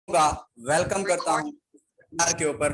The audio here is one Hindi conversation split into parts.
का वेलकम करता हूँ के ऊपर।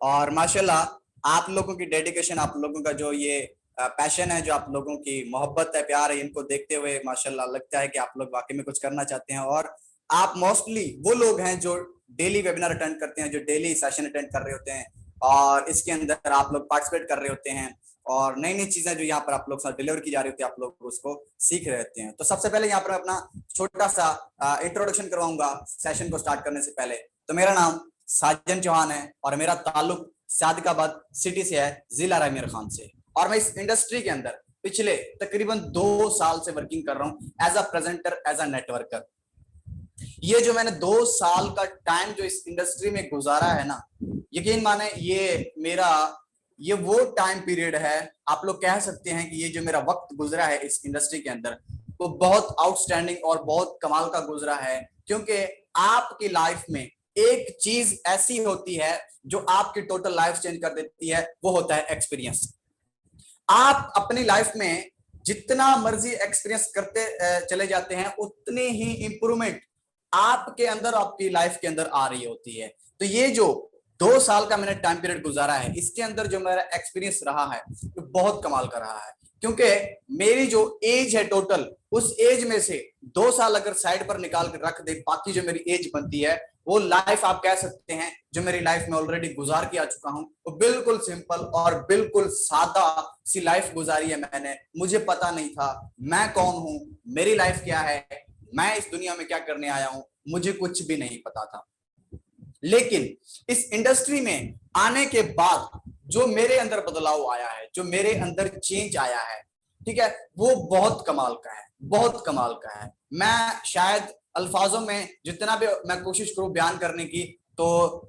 और माशाल्लाह आप लोगों की डेडिकेशन, आप लोगों का जो ये पैशन है, जो आप लोगों की मोहब्बत है, प्यार है, इनको देखते हुए माशाल्लाह लगता है कि आप लोग वाकई में कुछ करना चाहते हैं। और आप मोस्टली वो लोग हैं जो डेली वेबिनार अटेंड करते हैं, जो डेली सेशन अटेंड कर रहे होते हैं और इसके अंदर आप लोग पार्टिसिपेट कर रहे होते हैं और नई नई चीजें जो यहाँ पर आप लोग साथ डिलीवर की जा रही होती है, आप लोग उसको सीख रहे होते हैं। तो सबसे पहले यहाँ पर अपना छोटा सा इंट्रोडक्शन करवाऊंगा सेशन को स्टार्ट करने से पहले। तो मेरा नाम साजन चौहान है और मेरा ताल्लुक सादिकाबाद सिटी से है, जिला रायमीर खान से। और मैं इस इंडस्ट्री के अंदर पिछले तकरीबन 2 साल से वर्किंग कर रहा हूँ as a presenter, as a networker. ये जो मैंने 2 साल का टाइम जो इस इंडस्ट्री में गुजारा है ना, यकीन माने ये वो टाइम पीरियड है, आप लोग कह सकते हैं कि ये जो मेरा वक्त गुजरा है इस इंडस्ट्री के अंदर वो बहुत आउटस्टैंडिंग और बहुत कमाल का गुजरा है। क्योंकि आपकी लाइफ में एक चीज ऐसी होती है जो आपकी टोटल लाइफ चेंज कर देती है, वो होता है एक्सपीरियंस। आप अपनी लाइफ में जितना मर्जी एक्सपीरियंस करते चले जाते हैं, उतनी ही इंप्रूवमेंट आपके अंदर, आपकी लाइफ के अंदर आ रही होती है। तो ये जो 2 साल का मैंने टाइम पीरियड गुजारा है, इसके अंदर जो मेरा एक्सपीरियंस रहा है तो बहुत कमाल का रहा है। क्योंकि मेरी जो एज है टोटल, उस एज में से 2 साल अगर साइड पर निकाल कर रख दे, बाकी जो मेरी एज बनती है वो लाइफ आप कह सकते हैं जो मेरी लाइफ में ऑलरेडी गुजार के आ चुका हूं। वो बिल्कुल सिंपल और बिल्कुल सादा सी लाइफ गुजारी है मैंने। मुझे पता नहीं था मैं कौन हूं, मेरी लाइफ क्या है, मैं इस दुनिया में क्या करने आया हूं, मुझे कुछ भी नहीं पता था। लेकिन इस इंडस्ट्री में आने के बाद जो मेरे अंदर बदलाव आया है, जो मेरे अंदर चेंज आया है, ठीक है, वो बहुत कमाल का है, बहुत कमाल का है। मैं शायद अल्फाजों में जितना भी मैं कोशिश करूं बयान करने की तो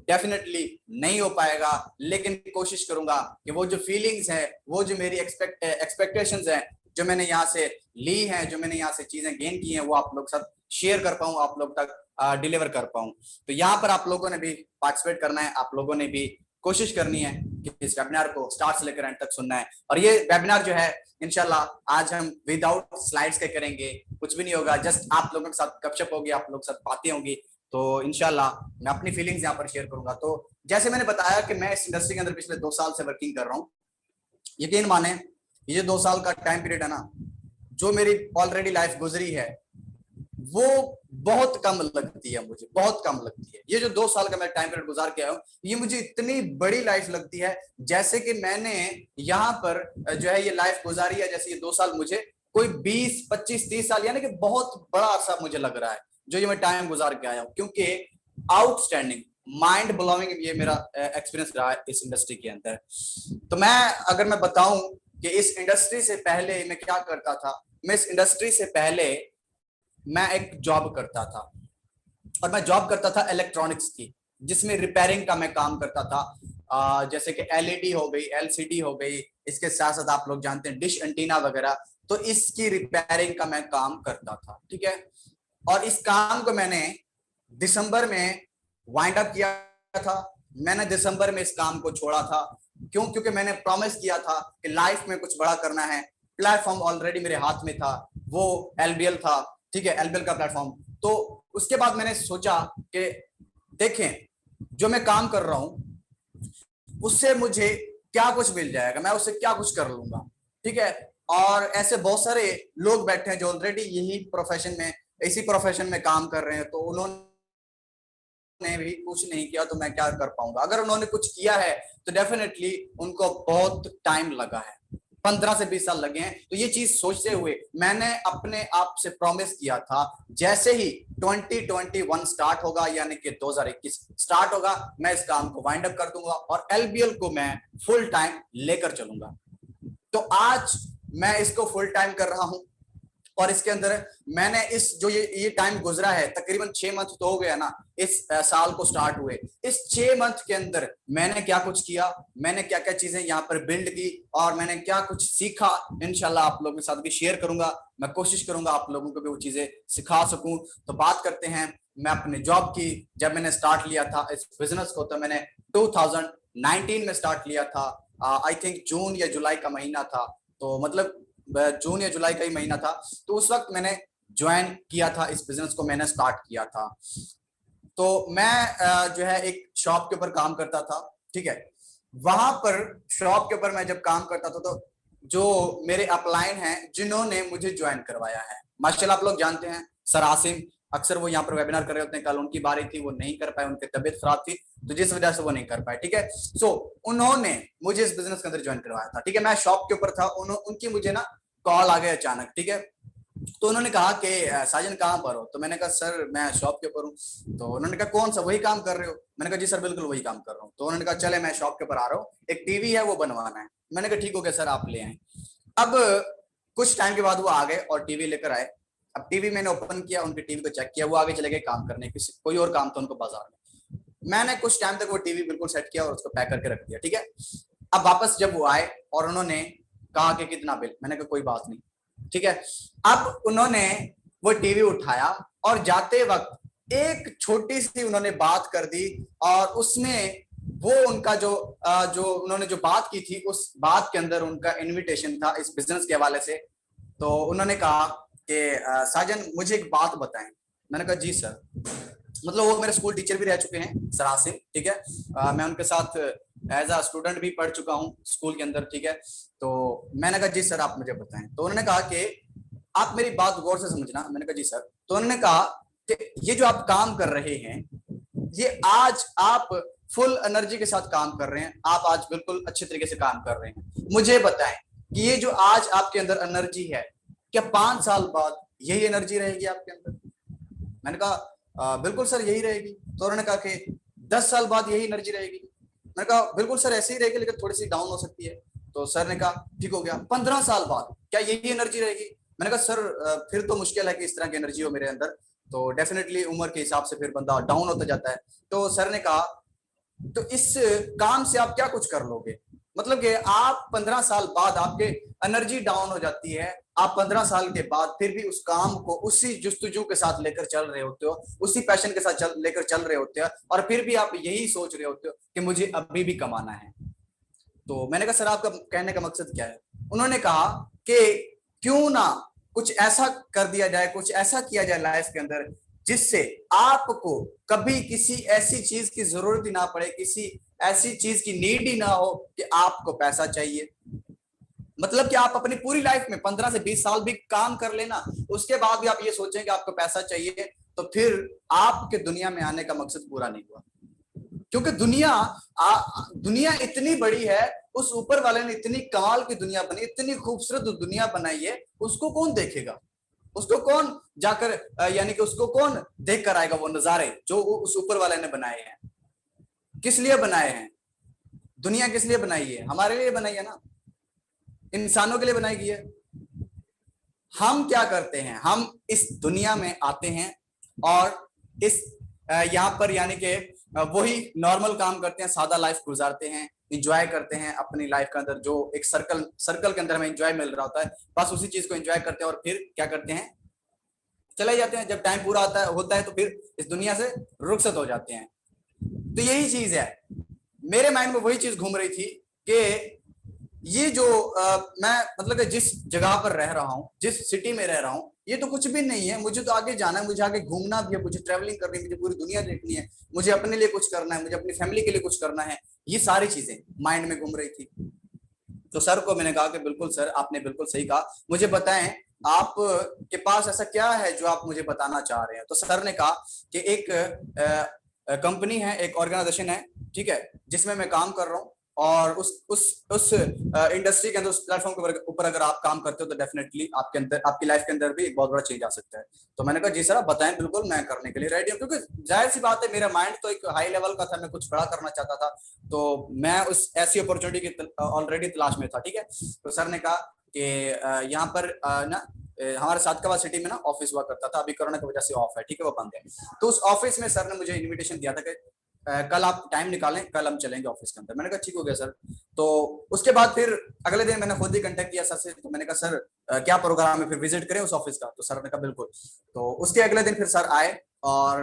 डेफिनेटली नहीं हो पाएगा, लेकिन कोशिश करूंगा कि वो जो फीलिंग्स है, वो जो मेरी एक्सपेक्टेशंस है, जो मैंने यहाँ से ली हैं, जो मैंने यहाँ से चीजें गेन की हैं, वो आप लोग साथ शेयर कर पाऊं, आप लोग तक डिलीवर कर पाऊं। तो यहाँ पर आप लोगों ने भी पार्टिसिपेट करना है, आप लोगों ने भी कोशिश करनी है कि इस वेबिनार को स्टार्ट से लेकर एंड तक सुनना है। और ये वेबिनार जो है इंशाल्लाह आज हम विदाउट स्लाइड्स के करेंगे, कुछ भी नहीं होगा, जस्ट आप लोगों के साथ गपशप होगी, आप लोगों के साथ बातें होंगी। तो इंशाल्लाह मैं अपनी फीलिंग्स यहाँ पर शेयर करूंगा। तो जैसे मैंने बताया कि मैं इस इंडस्ट्री के अंदर पिछले 2 साल से वर्किंग कर रहा हूँ। यकीन माने ये 2 साल का टाइम पीरियड है ना, जो मेरी ऑलरेडी लाइफ गुजरी है वो बहुत कम लगती है, मुझे बहुत कम लगती है। ये जो 2 साल का मैं टाइम पीरियड गुजार के आया हूँ, ये मुझे इतनी बड़ी लाइफ लगती है, जैसे कि मैंने यहाँ पर जो है ये लाइफ गुजारी है, जैसे ये 2 साल मुझे कोई 20 25 30 साल, यानी कि बहुत बड़ा अरसा मुझे लग रहा है जो ये मैं टाइम गुजार के आया हूँ। क्योंकि आउटस्टैंडिंग, माइंड ब्लोइंग ये मेरा एक्सपीरियंस रहा है इस इंडस्ट्री के अंदर। तो मैं अगर मैं बताऊं कि इस इंडस्ट्री से पहले मैं क्या करता था, मैं इस इंडस्ट्री से पहले मैं एक जॉब करता था, और मैं जॉब करता था इलेक्ट्रॉनिक्स की, जिसमें रिपेयरिंग का मैं काम करता था। जैसे कि एलईडी हो गई, एलसीडी हो गई, इसके साथ साथ आप लोग जानते हैं डिश एंटीना वगैरह, तो इसकी रिपेयरिंग का मैं काम करता था, ठीक है। और इस काम को मैंने दिसंबर में वाइंड अप किया था। मैंने दिसंबर में इस काम को छोड़ा था। क्यों? क्योंकि मैंने प्रॉमिस किया था कि लाइफ में कुछ बड़ा करना है। प्लेटफॉर्म ऑलरेडी मेरे हाथ में था, वो एलबीएल था, ठीक है, एलबीएल का प्लेटफॉर्म। तो उसके बाद मैंने सोचा कि देखें जो मैं काम कर रहा हूं उससे मुझे क्या कुछ मिल जाएगा, मैं उससे क्या कुछ कर लूंगा, ठीक है। और ऐसे बहुत सारे लोग बैठे हैं जो ऑलरेडी यही प्रोफेशन में, इसी प्रोफेशन में काम कर रहे हैं, तो उन्होंने भी कुछ नहीं किया तो मैं क्या कर पाऊंगा। अगर उन्होंने कुछ किया है तो डेफिनेटली उनको बहुत टाइम लगा है, 15 से 20 साल लगे हैं। तो ये चीज सोचते हुए मैंने अपने आप से प्रॉमिस किया था, जैसे ही 2021 स्टार्ट होगा, यानी कि 2021 स्टार्ट होगा, मैं इस काम को वाइंड अप कर दूंगा और एलबीएल को मैं फुल टाइम लेकर चलूंगा। तो आज मैं इसको फुल टाइम कर रहा हूं। और इसके अंदर मैंने इस जो ये टाइम गुजरा है, तकरीबन 6 मंथ तो हो गया ना इस साल को स्टार्ट हुए। इस 6 मंथ के अंदर मैंने क्या कुछ किया, मैंने क्या क्या चीजें यहाँ पर बिल्ड की और मैंने क्या कुछ सीखा, इंशाल्लाह आप लोगों के साथ भी शेयर करूंगा। मैं कोशिश करूंगा आप लोगों को भी वो चीजें सिखा सकूं। तो बात करते हैं मैं अपने जॉब की। जब मैंने स्टार्ट लिया था इस बिजनेस को, तो मैंने 2019 में स्टार्ट लिया था। आई थिंक जून या जुलाई का महीना था, तो मतलब जून या जुलाई का ही महीना था। तो उस वक्त मैंने ज्वाइन किया था, इस बिजनेस को मैंने स्टार्ट किया था। तो मैं जो है एक शॉप के ऊपर काम करता था, ठीक है। वहां पर शॉप के ऊपर मैं जब काम करता था तो जो मेरे अपलाइन हैं जिन्होंने मुझे ज्वाइन करवाया है, माशाल्लाह आप लोग जानते हैं सर आसिम, अक्सर वो यहाँ पर वेबिनार कर रहे होते हैं। कल उनकी बारी थी, वो नहीं कर पाए, उनकी तबीयत खराब थी, तो जिस वजह से वो नहीं कर पाए, ठीक है। सो उन्होंने मुझे इस बिजनेस के अंदर ज्वाइन करवाया था, ठीक है। मैं शॉप के ऊपर था, उनकी मुझे ना कॉल आ गई अचानक, ठीक है। तो उन्होंने कहा कि साजन कहाँ पर हो, तो मैंने कहा सर मैं शॉप के ऊपर हूँ। तो उन्होंने कहा कौन सा, वही काम कर रहे हो? मैंने कहा जी सर बिल्कुल वही काम कर रहा हूँ। तो उन्होंने कहा चले मैं शॉप के ऊपर आ रहा हूँ, एक टीवी है वो बनवाना है। मैंने कहा ठीक हो गया सर, आप ले आए। अब कुछ टाइम के बाद वो आ गए और टीवी लेकर आए। अब टीवी मैंने ओपन किया, उनकी टीवी को चेक किया, वो आगे चले गए काम करने, किसी कोई और काम था उनको बाजार में। मैंने कुछ टाइम तक वो टीवी बिल्कुल सेट किया और उसको पैक करके रख दिया, ठीक है। अब वापस जब वो आए और उन्होंने कहा कि कितना बिल, मैंने कहा कोई बात नहीं, ठीक है। अब उन्होंने वो टीवी उठाया और जाते वक्त एक छोटी सी उन्होंने बात कर दी, और उसमें वो उनका जो उन्होंने जो बात की थी, उस बात के अंदर उनका इनविटेशन था इस बिजनेस के हवाले से। तो उन्होंने कहा कि साजन मुझे एक बात बताएं। मैंने कहा जी सर। मतलब वो मेरे स्कूल टीचर भी रह चुके हैं सर आसिम, ठीक है। मैं उनके साथ एज अ स्टूडेंट भी पढ़ चुका हूँ स्कूल के अंदर, ठीक है। तो मैंने कहा जी सर आप मुझे बताएं। तो उन्होंने कहा कि आप मेरी बात गौर से समझना। मैंने कहा जी सर। तो उन्होंने कहा कि ये जो आप काम कर रहे हैं, ये आज आप फुल एनर्जी के साथ काम कर रहे हैं, आप आज बिल्कुल अच्छे तरीके से काम कर रहे हैं। मुझे बताएं कि ये जो आज आपके अंदर एनर्जी है, क्या 5 साल बाद यही एनर्जी रहेगी आपके अंदर? मैंने कहा बिल्कुल सर यही रहेगी। तो उन्होंने कहा कि 10 साल बाद यही एनर्जी रहेगी? मैंने कहा बिल्कुल सर ऐसे ही रहेगी, लेकिन थोड़ी सी डाउन हो सकती है। तो सर ने कहा ठीक हो गया, 15 साल बाद क्या यही एनर्जी रहेगी? मैंने कहा सर फिर तो मुश्किल है कि इस तरह की एनर्जी हो मेरे अंदर, तो डेफिनेटली उम्र के हिसाब से फिर बंदा डाउन होता जाता है। तो सर ने कहा तो इस काम से आप क्या कुछ कर लोगे? मतलब कि आप 15 साल बाद आपके एनर्जी डाउन हो जाती है, आप 15 साल के बाद फिर भी उस काम को उसी जुस्तजू के साथ लेकर चल रहे होते हो, उसी पैशन के साथ लेकर चल रहे होते हो, और फिर भी आप यही सोच रहे होते हो कि मुझे अभी भी कमाना है। तो मैंने कहा सर आपका कहने का मकसद क्या है? उन्होंने कहा कि क्यों ना कुछ ऐसा कर दिया जाए, कुछ ऐसा किया जाए लाइफ के अंदर जिससे आपको कभी किसी ऐसी चीज की जरूरत ही ना पड़े, किसी ऐसी चीज की नीड ही ना हो कि आपको पैसा चाहिए। मतलब कि आप अपनी पूरी लाइफ में 15 से 20 साल भी काम कर लेना, उसके बाद भी आप ये सोचें कि आपको पैसा चाहिए, तो फिर आपके दुनिया में आने का मकसद पूरा नहीं हुआ। क्योंकि दुनिया इतनी बड़ी है, उस ऊपर वाले ने इतनी कमाल की दुनिया बनी, इतनी खूबसूरत दुनिया बनाई है, उसको कौन देखेगा? उसको कौन जाकर यानी कि उसको कौन देख कर आएगा? वो नजारे जो उस ऊपर वाले ने बनाए हैं, किस लिए बनाए हैं? दुनिया किस लिए बनाई है? हमारे लिए बनाई है ना, इंसानों के लिए बनाई गई है। हम क्या करते हैं, हम इस दुनिया में आते हैं और इस यहाँ पर यानी कि वही नॉर्मल काम करते हैं, सादा लाइफ गुजारते हैं, इंजॉय करते हैं अपनी लाइफ के अंदर, जो एक सर्कल के अंदर हमें इंजॉय मिल रहा होता है, बस उसी चीज को इंजॉय करते हैं और फिर क्या करते हैं, चले जाते हैं। जब टाइम पूरा होता है तो फिर इस दुनिया से रुखसत हो जाते हैं। तो यही चीज है, मेरे माइंड में वही चीज घूम रही थी कि ये जो मैं मतलब कि जिस जगह पर रह रहा हूँ, जिस सिटी में रह रहा हूँ, ये तो कुछ भी नहीं है। मुझे तो आगे जाना है, मुझे आगे घूमना भी है, मुझे ट्रैवलिंग करनी है, मुझे पूरी दुनिया देखनी है, मुझे अपने लिए कुछ करना है, मुझे अपनी फैमिली के लिए कुछ करना है। ये सारी चीजें माइंड में घूम रही थी। तो सर को मैंने कहा कि बिल्कुल सर आपने बिल्कुल सही कहा, मुझे बताएं आप के पास ऐसा क्या है जो आप मुझे बताना चाह रहे हैं। तो सर ने कहा कि एक कंपनी है, एक ऑर्गेनाइजेशन है, ठीक है, जिसमें मैं काम कर रहा हूँ, और उस इंडस्ट्री के अंदर, उस प्लेटफॉर्म के ऊपर अगर आप काम करते हो तो डेफिनेटली आपके अंदर, आपकी लाइफ के अंदर भी एक बहुत बड़ा चेंज आ सकता है। तो मैंने कहा जी सर आप बताएं, बिल्कुल मैं करने के लिए रेडी हूँ। क्योंकि जाहिर सी बात है, मेरा माइंड तो एक हाई लेवल का था, मैं कुछ बड़ा करना चाहता था, तो मैं उस ऐसी अपॉर्चुनिटी की ऑलरेडी तलाश में था, ठीक है। तो सर ने कहा कि यहाँ पर ना हमारे सातकवा सिटी में ना ऑफिस हुआ करता था, अभी कोरोना की वजह से ऑफ है, ठीक है, वो बंद है। तो उस ऑफिस में सर ने मुझे इनविटेशन दिया था कि कल आप टाइम निकालें, कल हम चलेंगे ऑफिस के अंदर। मैंने कहा ठीक हो गया सर। तो उसके बाद फिर अगले दिन मैंने खुद ही कांटेक्ट किया सर से। तो मैंने कहा सर क्या प्रोग्राम है, फिर विजिट करें उस ऑफिस का? तो सर ने कहा बिल्कुल। तो उसके अगले दिन फिर सर आए और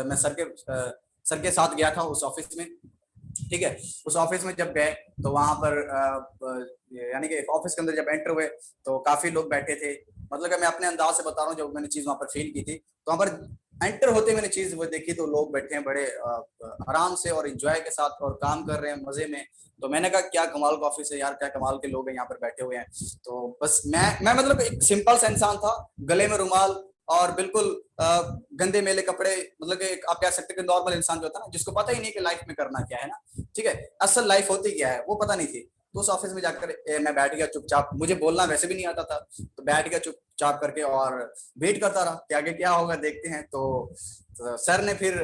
मैं सर के साथ गया था उस ऑफिस में, ठीक है। उस ऑफिस में जब गए तो वहां पर यानी कि ऑफिस के अंदर जब एंटर हुए तो काफी लोग बैठे थे। मतलब कि मैं अपने अंदाज से बता रहा हूँ, जब मैंने चीज वहां पर फील की थी, तो वहां पर एंटर होते मैंने चीज वो देखी तो लोग बैठे हैं बड़े आराम से और एंजॉय के साथ और काम कर रहे हैं मजे में। तो मैंने कहा क्या कमाल का ऑफिस है यार, क्या कमाल के लोग हैं यहाँ पर बैठे हुए हैं। तो बस मैं मतलब एक सिंपल सा इंसान था, गले में रुमाल और बिल्कुल गंदे मेले कपड़े, मतलब कि आप कह सकते हैं कि नॉर्मल इंसान जो होता है ना, जिसको पता ही नहीं कि लाइफ में करना क्या है ना, ठीक है, असल लाइफ होती क्या है वो पता नहीं थी। तो उस ऑफिस में जाकर मैं बैठ गया चुपचाप, मुझे बोलना वैसे भी नहीं आता था, तो बैठ गया चुपचाप करके और वेट करता रहा कि आगे क्या होगा देखते हैं। तो सर ने फिर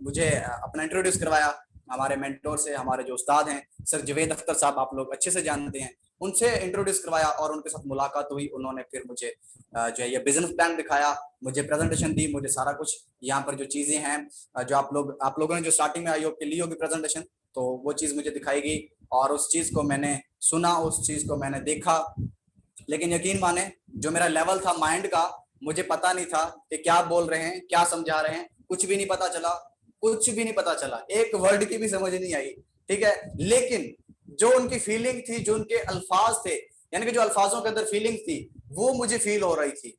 मुझे अपना इंट्रोड्यूस करवाया हमारे मेंटोर से, हमारे जो उस्ताद हैं सर जवेद अख्तर साहब, आप लोग अच्छे से जानते हैं, उनसे इंट्रोड्यूस करवाया और उनके साथ मुलाकात हुई। उन्होंने फिर मुझे जो है ये बिजनेस प्लान दिखाया, मुझे प्रेजेंटेशन दी, मुझे सारा कुछ यहाँ पर जो चीजें हैं जो आप लोगों ने जो स्टार्टिंग में आई होगी ली होगी प्रेजेंटेशन, तो वो चीज मुझे दिखाई गई और उस चीज को मैंने सुना, उस चीज को मैंने देखा। लेकिन यकीन माने जो मेरा लेवल था माइंड का, मुझे पता नहीं था कि क्या बोल रहे हैं, क्या समझा रहे हैं, कुछ भी नहीं पता चला, कुछ भी नहीं पता चला, एक वर्ड की भी समझ नहीं आई, ठीक है। लेकिन जो उनकी फीलिंग थी, जो उनके अल्फाज थे, यानी कि जो अल्फाजों के अंदर फीलिंग थी, वो मुझे फील हो रही थी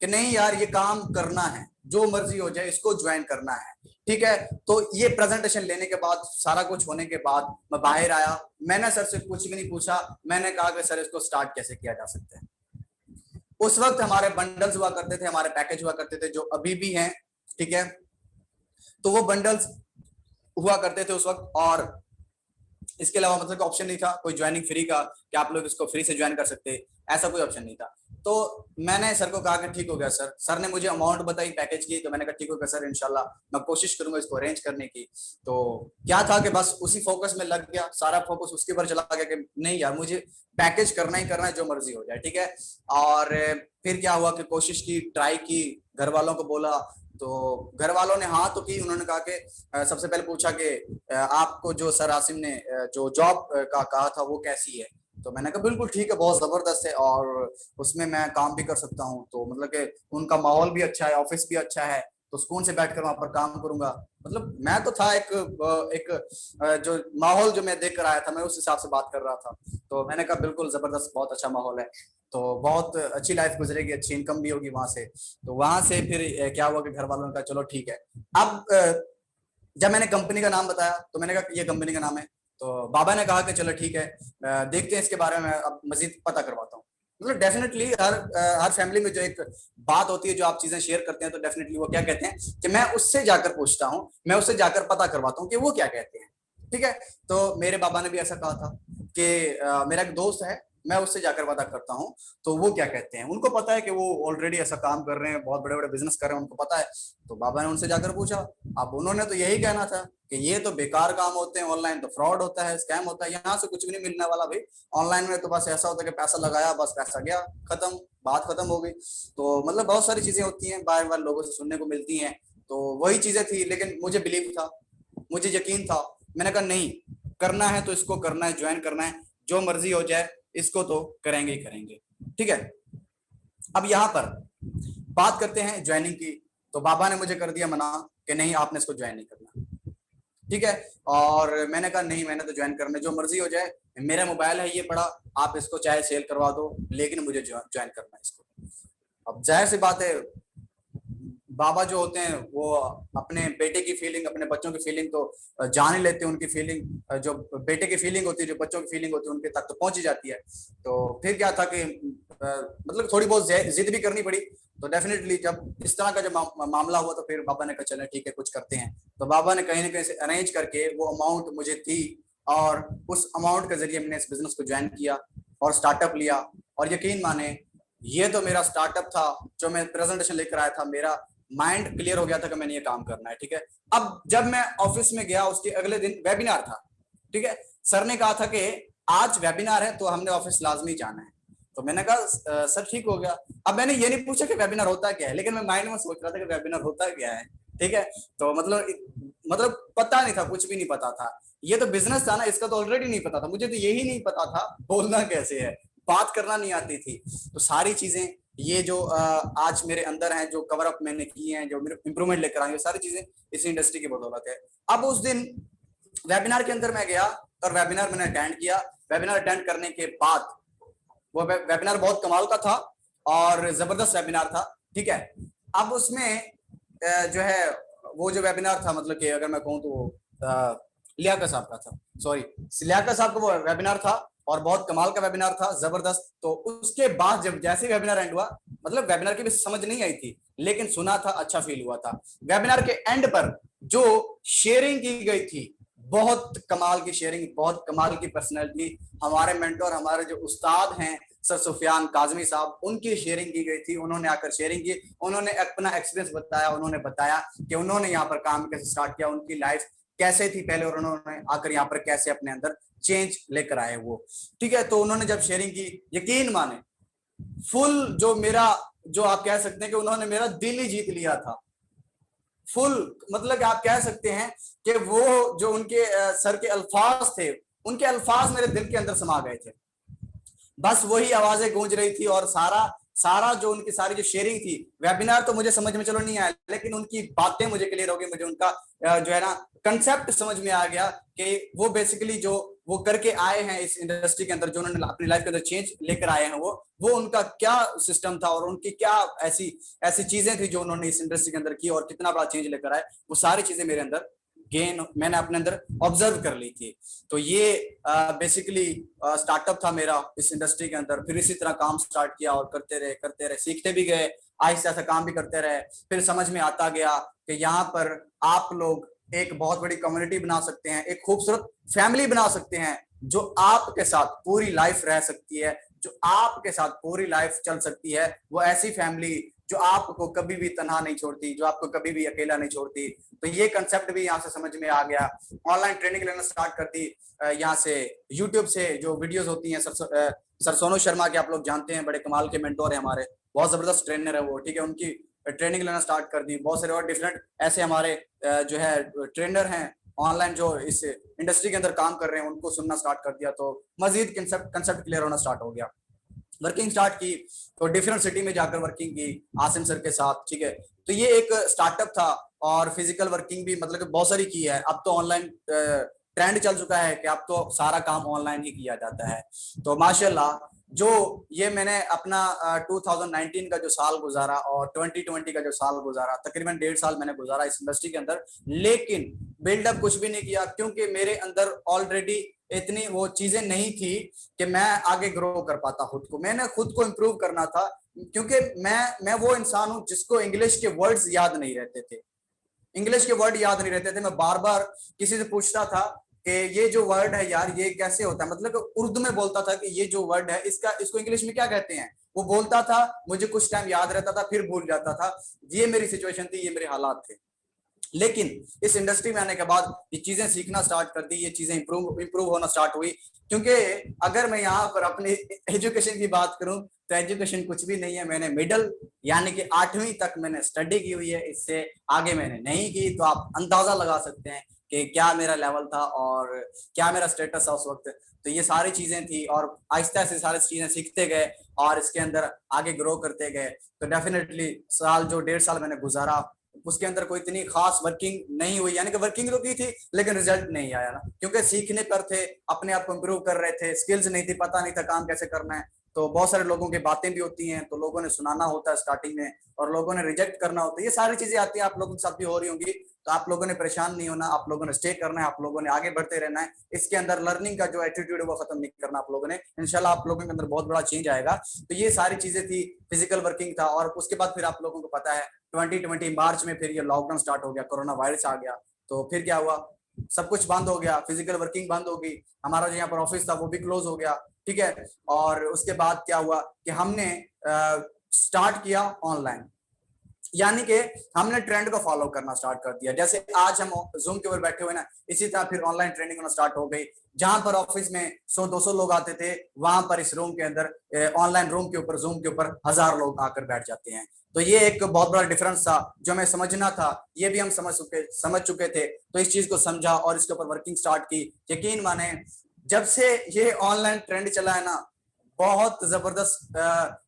कि नहीं यार ये काम करना है, जो मर्जी हो जाए इसको ज्वाइन करना है, ठीक है। तो ये प्रेजेंटेशन लेने के बाद, सारा कुछ होने के बाद मैं बाहर आया, मैंने सर से कुछ भी नहीं पूछा, मैंने कहा कि सर इसको स्टार्ट कैसे किया जा सकता है। उस वक्त हमारे बंडल्स हुआ करते थे, हमारे पैकेज हुआ करते थे जो अभी भी हैं, ठीक है। तो वो बंडल्स हुआ करते थे उस वक्त, और इसके अलावा मतलब ऑप्शन नहीं था कोई ज्वाइनिंग फ्री का कि आप लोग इसको फ्री से ज्वाइन कर सकते, ऐसा कोई ऑप्शन नहीं था। तो मैंने सर को कहा कि ठीक हो गया सर। सर ने मुझे अमाउंट बताई पैकेज की, तो मैंने कहा ठीक हो गया सर, इंशाल्लाह मैं कोशिश करूंगा इसको अरेंज करने की। तो क्या था कि बस उसी फोकस में लग गया, सारा फोकस उसके ऊपर चला गया कि नहीं यार मुझे पैकेज करना ही करना है, जो मर्जी हो जाए, ठीक है। और फिर क्या हुआ कि कोशिश की, ट्राई की, घर वालों को बोला, तो घर वालों ने हाँ तो की। उन्होंने कहा कि सबसे पहले पूछा कि आपको जो सर आसिम ने जो जॉब का कहा था वो कैसी है। तो मैंने कहा बिल्कुल ठीक है, बहुत जबरदस्त है और उसमें मैं काम भी कर सकता हूँ। तो मतलब कि उनका माहौल भी अच्छा है, ऑफिस भी अच्छा है, तो सुकून से बैठकर वहां पर काम करूंगा। मतलब मैं तो था एक जो माहौल जो मैं देख कर आया था, मैं उस हिसाब से बात कर रहा था। तो मैंने कहा बिल्कुल जबरदस्त, बहुत अच्छा माहौल है, तो बहुत अच्छी लाइफ गुजरेगी, अच्छी इनकम भी होगी वहां से। तो वहां से फिर क्या हुआ कि घर वालों ने कहा चलो ठीक है। अब जब मैंने कंपनी का नाम बताया तो मैंने कहा ये कंपनी का नाम है, तो बाबा ने कहा कि चलो ठीक है, देखते हैं इसके बारे में, अब मजीद पता करवाता हूँ। मतलब डेफिनेटली हर फैमिली में जो एक बात होती है, जो आप चीजें शेयर करते हैं, तो डेफिनेटली वो क्या कहते हैं कि मैं उससे जाकर पूछता हूँ, मैं उससे जाकर पता करवाता हूँ कि वो क्या कहते हैं, ठीक है। तो मेरे बाबा ने भी ऐसा कहा था कि मेरा एक दोस्त है, मैं उससे जाकर पता करता हूँ तो वो क्या कहते हैं। उनको पता है कि वो ऑलरेडी ऐसा काम कर रहे हैं, बहुत बड़े बड़े बिजनेस कर रहे हैं, उनको पता है। तो बाबा ने उनसे जाकर पूछा। अब उन्होंने तो यही कहना था कि ये तो बेकार काम होते हैं, ऑनलाइन तो फ्रॉड होता है, स्कैम होता है, यहाँ से कुछ भी नहीं मिलने वाला भाई। ऑनलाइन में तो बस ऐसा होता है कि पैसा लगाया, बस पैसा गया, खत्म, बात खत्म हो गई। तो मतलब बहुत सारी चीजें होती हैं, बार बार लोगों से सुनने को मिलती हैं। तो वही चीजें थी, लेकिन मुझे बिलीव था, मुझे यकीन था। मैंने कहा नहीं, करना है तो इसको करना है, ज्वाइन करना है, जो मर्जी हो जाए इसको तो करेंगे ही करेंगे, ठीक है। अब यहाँ पर बात करते हैं ज्वाइनिंग की। तो बाबा ने मुझे कर दिया मना कि नहीं आपने इसको ज्वाइन नहीं करना, ठीक है। और मैंने कहा नहीं, मैंने तो ज्वाइन करना, जो मर्जी हो जाए, मेरा मोबाइल है ये पड़ा, आप इसको चाहे सेल करवा दो, लेकिन मुझे ज्वाइन करना है इसको। अब जाहिर सी बात है, बाबा जो होते हैं वो अपने बेटे की फीलिंग, अपने बच्चों की फीलिंग तो जान ही लेते हैं। उनकी फीलिंग, जो बेटे की फीलिंग होती है, जो बच्चों की फीलिंग होती है, उनके तक तो पहुंच ही जाती है। तो फिर क्या था कि मतलब थोड़ी बहुत जिद भी करनी पड़ी। तो डेफिनेटली जब इस तरह का जब मामला हुआ, तो फिर बाबा ने कहा चले ठीक है कुछ करते हैं। तो बाबा ने कहीं ना कहीं से अरेंज करके वो अमाउंट मुझे दी, और उस अमाउंट के जरिए मैंने इस बिजनेस को ज्वाइन किया और स्टार्टअप लिया। और यकीन माने, ये तो मेरा स्टार्टअप था, जो मैं प्रेजेंटेशन लेकर आया था, मेरा माइंड क्लियर हो गया था कि मैंने ये काम करना है, ठीक है। अब जब मैं ऑफिस में गया, उसके अगले दिन वेबिनार था, ठीक है। सर ने कहा था कि आज वेबिनार है तो हमने ऑफिस लाजमी जाना है। तो मैंने कहा सर ठीक हो गया। अब मैंने ये नहीं पूछा कि वेबिनार होता क्या है, लेकिन मैं माइंड में सोच रहा था कि वेबिनार होता क्या है, ठीक है। तो मतलब पता नहीं था, कुछ भी नहीं पता था। ये तो बिजनेस था ना, इसका तो ऑलरेडी नहीं पता था। मुझे तो यही नहीं पता था बोलना कैसे है, बात करना नहीं आती थी। तो सारी चीजें ये जो आज मेरे अंदर हैं, जो कवर अप मैंने किए हैं, जो मेरे इंप्रूवमेंट लेकर आए, सारी चीजें इसी इंडस्ट्री की बदौलत है। अब उस दिन वेबिनार के अंदर मैं गया और वेबिनार मैंने अटेंड किया। वेबिनार अटेंड करने के बाद, वो वेबिनार बहुत कमाल का था और जबरदस्त वेबिनार था, ठीक है। अब उसमें जो है वो जो वेबिनार था, मतलब कि अगर मैं कहूँ तो लियाकत साहब का था, सॉरी लियाकत साहब का वो वेबिनार था और बहुत कमाल का वेबिनार था, जबरदस्त। तो उसके बाद जब जैसे ही वेबिनार एंड हुआ, मतलब वेबिनार की भी समझ नहीं आई थी, लेकिन सुना था, अच्छा फील हुआ था। वेबिनार के एंड पर जो शेयरिंग की गई थी, बहुत कमाल की शेयरिंग, बहुत कमाल की पर्सनैलिटी, हमारे मेंटोर, हमारे जो उस्ताद हैं सर सुफियान काजमी साहब, उनकी शेयरिंग की गई थी। उन्होंने आकर शेयरिंग की, उन्होंने अपना एक्सपीरियंस बताया, उन्होंने बताया कि उन्होंने यहाँ पर काम कैसे स्टार्ट किया, उनकी लाइफ कैसे थी पहले, और उन्होंने आकर यहाँ पर कैसे अपने अंदर चेंज लेकर आए वो। ठीक है, तो उन्होंने जब शेयरिंग की, यकीन माने फुल जो मेरा, जो आप कह सकते हैं कि उन्होंने मेरा दिल ही जीत लिया था फुल। मतलब कि आप कह सकते हैं कि वो जो उनके सर के अल्फाज थे, उनके अल्फाज मेरे दिल के अंदर समा गए थे। बस वही आवाजें गूंज रही थी, और सारा सारा जो उनकी सारी जो शेयरिंग थी, वेबिनार तो मुझे समझ में चलो नहीं आया, लेकिन उनकी बातें मुझे क्लियर हो गई, मुझे उनका जो है ना कंसेप्ट समझ में आ गया कि वो बेसिकली जो वो करके आए हैं इस इंडस्ट्री के अंदर, जो उन्होंने अपनी लाइफ के अंदर चेंज लेकर आए हैं, वो उनका क्या सिस्टम था, और उनकी क्या ऐसी ऐसी चीजें थी जो उन्होंने इस इंडस्ट्री के अंदर की, और कितना बड़ा चेंज लेकर आए, वो सारी चीजें मेरे अंदर गेन मैंने अपने अंदर ऑब्जर्व कर ली थी। तो ये बेसिकली स्टार्टअप था मेरा इस इंडस्ट्री के अंदर। फिर इसी तरह काम स्टार्ट किया और करते रहे, सीखते भी गए, आहिस्ता आहिस्ता काम भी करते रहे। फिर समझ में आता गया कि यहाँ पर आप लोग एक बहुत बड़ी कम्युनिटी बना सकते हैं, एक खूबसूरत फैमिली बना सकते हैं, जो आपके साथ पूरी लाइफ रह सकती है, जो आपके साथ पूरी लाइफ चल सकती है। वो ऐसी फैमिली जो आपको कभी भी तनहा नहीं छोड़ती, जो आपको कभी भी अकेला नहीं छोड़ती। तो ये कंसेप्ट भी यहाँ से समझ में आ गया। ऑनलाइन ट्रेनिंग लेना स्टार्ट कर दी यहाँ से, यूट्यूब से जो वीडियोस होती हैं। सर सोनू शर्मा के आप लोग जानते हैं, बड़े कमाल के मेंटोर है हमारे, बहुत जबरदस्त ट्रेनर है वो। ठीक है, उनकी ट्रेनिंग लेना स्टार्ट कर दी। बहुत सारे और डिफरेंट ऐसे हमारे जो है ट्रेनर हैं ऑनलाइन, जो इस इंडस्ट्री के अंदर काम कर रहे हैं, उनको सुनना स्टार्ट कर दिया। तो मजीद कंसेप्ट क्लियर होना स्टार्ट हो गया। वर्किंग स्टार्ट की, तो डिफरेंट सिटी में जाकर वर्किंग की आसिम सर के साथ। ठीक है, तो ये एक स्टार्टअप था। और फिजिकल वर्किंग भी मतलब बहुत सारी की है। अब तो ऑनलाइन ट्रेंड चल चुका है कि अब तो सारा काम ऑनलाइन ही किया जाता है। तो माशाल्लाह, जो ये मैंने अपना 2019 का जो साल गुजारा और 2020 का जो साल गुजारा, तकरीबन 1.5 साल मैंने गुजारा इस इंडस्ट्री के अंदर, लेकिन बिल्डअप कुछ भी नहीं किया, क्योंकि मेरे अंदर ऑलरेडी इतनी वो चीजें नहीं थी कि मैं आगे ग्रो कर पाता खुद को। मैंने खुद को इम्प्रूव करना था, क्योंकि मैं वो इंसान हूं जिसको इंग्लिश के वर्ड्स याद नहीं रहते थे। इंग्लिश के वर्ड याद नहीं रहते थे। मैं बार बार किसी से पूछता था कि ये जो वर्ड है यार, ये कैसे होता है, मतलब उर्दू में बोलता था कि ये जो वर्ड है इसको इंग्लिश में क्या कहते हैं। वो बोलता था, मुझे कुछ टाइम याद रहता था, फिर भूल जाता था। ये मेरी सिचुएशन थी, ये मेरे हालात थे। लेकिन इस इंडस्ट्री में आने के बाद ये चीजें सीखना स्टार्ट कर दी, ये चीजें इंप्रूव होना स्टार्ट हुई। क्योंकि अगर मैं यहाँ पर अपनी एजुकेशन की बात करूं, तो एजुकेशन कुछ भी नहीं है। मैंने मिडिल यानी कि 8वीं तक मैंने स्टडी की हुई है, इससे आगे मैंने नहीं की। तो आप अंदाजा लगा सकते हैं कि क्या मेरा लेवल था और क्या मेरा स्टेटस था उस वक्त। तो ये सारी चीजें थी, और आहिस्ता से सारी चीजें सीखते गए और इसके अंदर आगे ग्रो करते गए। तो डेफिनेटली साल जो 1.5 साल मैंने गुजारा, उसके अंदर कोई इतनी खास वर्किंग नहीं हुई, यानी कि वर्किंग तो की थी लेकिन रिजल्ट नहीं आया ना, क्योंकि सीखने पर थे, अपने आप को इम्प्रूव कर रहे थे, स्किल्स नहीं थी, पता नहीं था काम कैसे करना है। तो बहुत सारे लोगों की बातें भी होती हैं, तो लोगों ने सुनाना होता है स्टार्टिंग में, और लोगों ने रिजेक्ट करना होता है। ये सारी चीजें आती हैं, आप लोगों के साथ भी हो रही होंगी। तो आप लोगों ने परेशान नहीं होना, आप लोगों ने स्टे करना है, आप लोगों ने आगे बढ़ते रहना है। इसके अंदर लर्निंग का जो एटीट्यूड है वो खत्म नहीं करना आप लोगों ने। इंशाल्लाह आप लोगों के अंदर बहुत बड़ा चेंज आएगा। तो ये सारी चीजें थी, फिजिकल वर्किंग था। और उसके बाद फिर आप लोगों को पता है 2020 मार्च में फिर ये लॉकडाउन स्टार्ट हो गया, कोरोना वायरस आ गया। तो फिर क्या हुआ, सब कुछ बंद हो गया, फिजिकल वर्किंग बंद हो गई, हमारा जो यहाँ पर ऑफिस था वो भी क्लोज हो गया। ठीक है, और उसके बाद क्या हुआ कि हमने स्टार्ट किया ऑनलाइन, यानी कि हमने ट्रेंड को फॉलो करना स्टार्ट कर दिया। जैसे आज हम जूम के ऊपर बैठे हुए ना, इसी तरह फिर ऑनलाइन ट्रेनिंग होना स्टार्ट हो गई। जहां पर ऑफिस में 100-200 लोग आते थे, वहां पर इस रूम के अंदर ऑनलाइन रूम के ऊपर, जूम के ऊपर 1000 लोग आकर बैठ जाते हैं। तो ये एक बहुत बड़ा डिफरेंस था जो हमें समझना था, ये भी हम समझ चुके थे। तो इस चीज को समझा और इसके ऊपर वर्किंग स्टार्ट की। यकीन माने, जब से ये ऑनलाइन ट्रेंड चला है ना, बहुत जबरदस्त